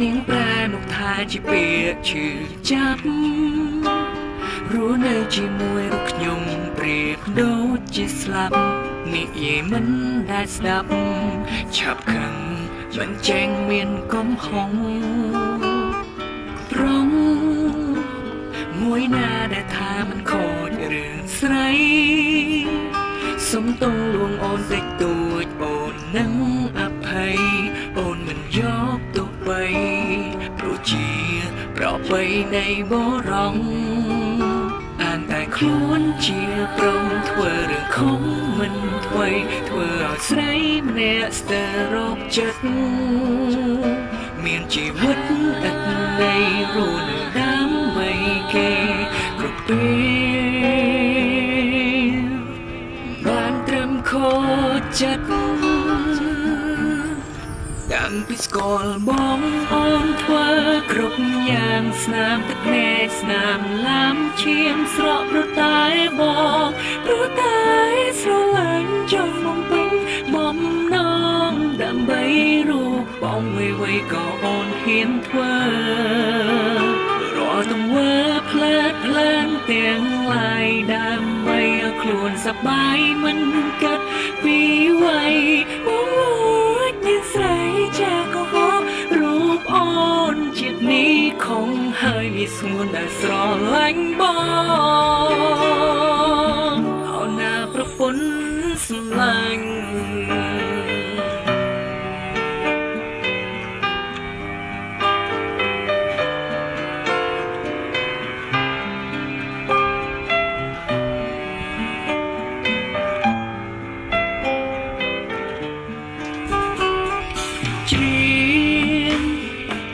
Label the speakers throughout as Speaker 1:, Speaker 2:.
Speaker 1: នាងប្រែមកថាជាពាក្យឈឺចាប់រស់នៅជាមួយរូបខ្ញុំប្រៀបដូចជាស្លាប់និយាយមិនដែលស្ដាប់ឆាប់ខឹងមិនចេញមានកំហុងប្រងមួយណាដែលថាមិនខូចរឿងស្រីសុំតងលួងអូនតិចតួចអូននឹងអភ័យអូនមិនយកទុកបីព្រោះជាប្របីនៃបរងអានតែខ្លួនជាព្រមធ្វើរឿងខំមិនថ្មីធ្វើឲ្យស្រីម្នាក់ស្ទើររោគចិត្តមានជីវិតឥតន័យរស់នៅដើម្បីគេគ្រប់ពេលបានត្រឹមខូចចិត្តតាំងពីស្គាល់បងអូនធ្វើគ្រប់យ៉ាងស្នាមទឹកភ្នែកស្នាមឡាំឈាមស្រក់ព្រោះតែបងព្រោះតែស្រឡាញ់ចង់បំពេញបំណងដើម្បីរូបបងវ័យក៏អូនហ៊ានធ្វើរាល់ទង្វើផ្លែតផ្លែនទាំងឡាយដើម្បីឲ្យខ្លួនសប្បាយមិនគិតពីវ័យបងលួចមានស្រីចាក៏ហោរូបអូនជាតិនេះខំហើយវាស្ងួនដែលស្រឡាញ់បងអូនណាប្រពន្ធស្រឡាញ់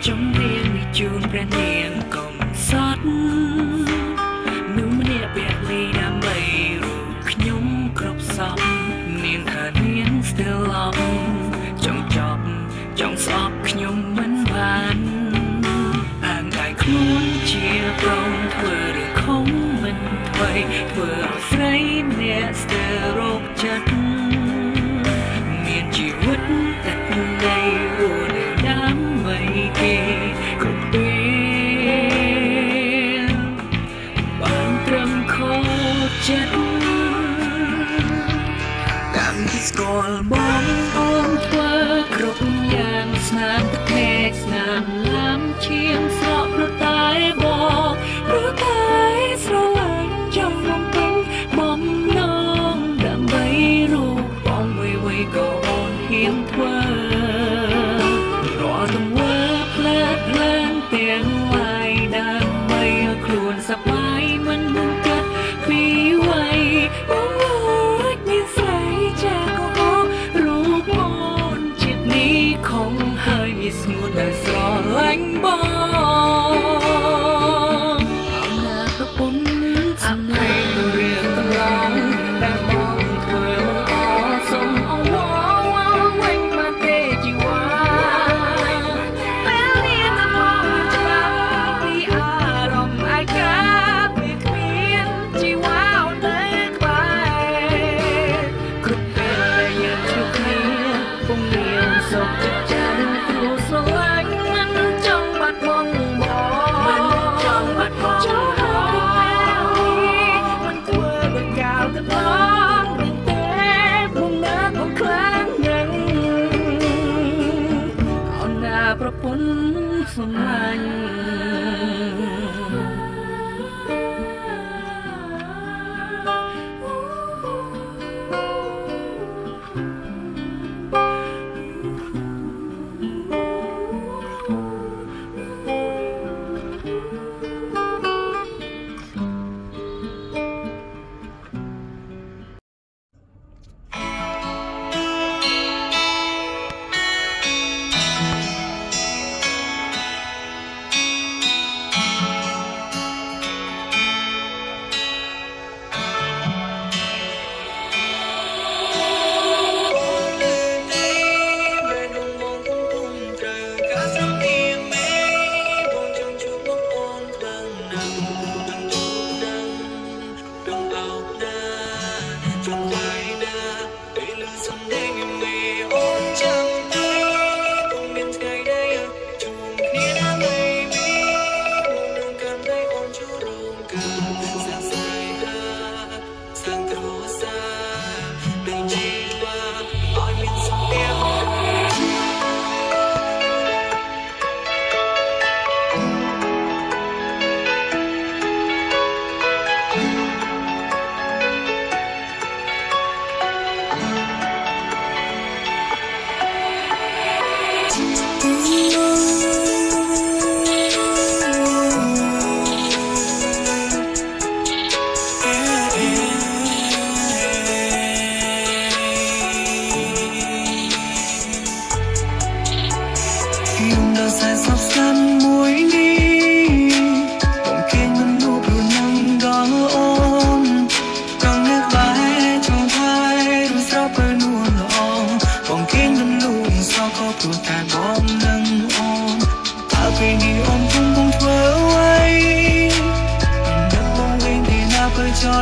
Speaker 1: ចំរៀងនេះជូនព្រះនាងកុំសត់មនុស្សម្នាក់ពាក់លីដើម្បីរូបខ្ញុំគ្រប់សពនាងថានាង still love ចង់ចប់ចង់ស្អប់ខ្ញុំមិនបានអានតែខ្លួនជាប្រងធ្វើរឿងខំមិនថ្មីធ្វើឲ្យស្រីម្នាក់ស្ទើររោគចិត្តមានជីវិតតែនៃរស់នៅដើម្បីគេគ្រប់ពេលបានត្រឹមខូចចិត្តតាំងពីស្គាល់បងអូនធ្វើគ្រប់យ៉ាងស្នាមទឹកភ្នែកស្នាមឡាំឈាមស្រក់ព្រោះតែបងព្រោះតែស្រឡាញ់ចង់បំពេញបំណងដើម្បីរូបបងវ័យក៏អូនហ៊ានធ្វើរាល់ទង្វើផ្លែតផ្លែនទាំងឡាយដើម្បីឲ្យខ្លួនសប្បាយមិនគិតពីវ័យបងលួចមានស្រីចាក៏ហោរូបអូ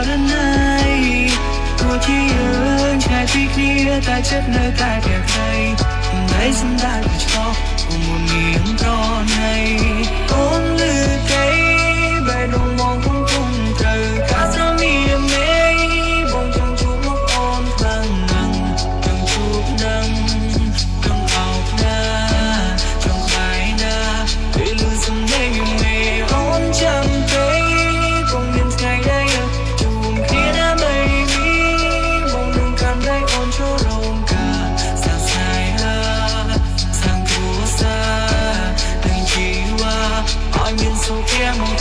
Speaker 1: đến nay tôi chỉ nhớ trái tim kia tại chất nơi tại đẹp này mấy xin ta được cho cùng một miếng tròn này ôn lư cây bài đồng mong không cùng từ cả sao miền mây bông trong chút lúc ôn vàng nặng trong chút nắng trong áo na trong khai na để lưu dừng đây mây ôn chẳng cây cùng nhìn ngày đây chùm kia đã mây mi mong đừng cảm thấy ôn chỗ rồng cả xa xài ha sang thua xa đừng chỉ qua hỏi nhìn sâu kia mong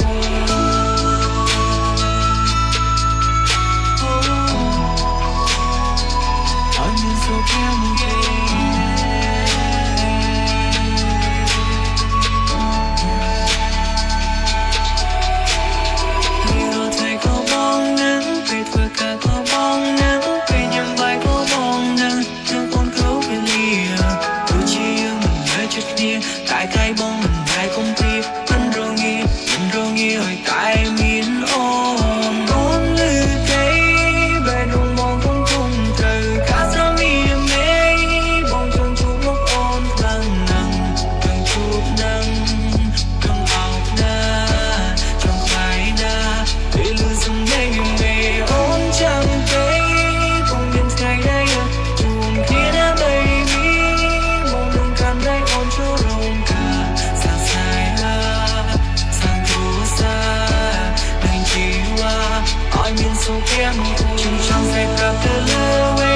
Speaker 1: tại cái bóng mình lại không tiếc anh rồi nghe hỏi tại miền ôm ôn lư cây về đồng mong không cùng từ cả sao miền mây bóng trong chút lúc ôn vàng nặng trong chút nắng trong áo na trong khai na để lưu dừng đây mây ôn chẳng cây cùng nhìn ngày đây chùm kia đã mây mi mong đừng cảm thấy ôn chỗ rồng nhìn sâu kia chừng trong say cặp từ lơ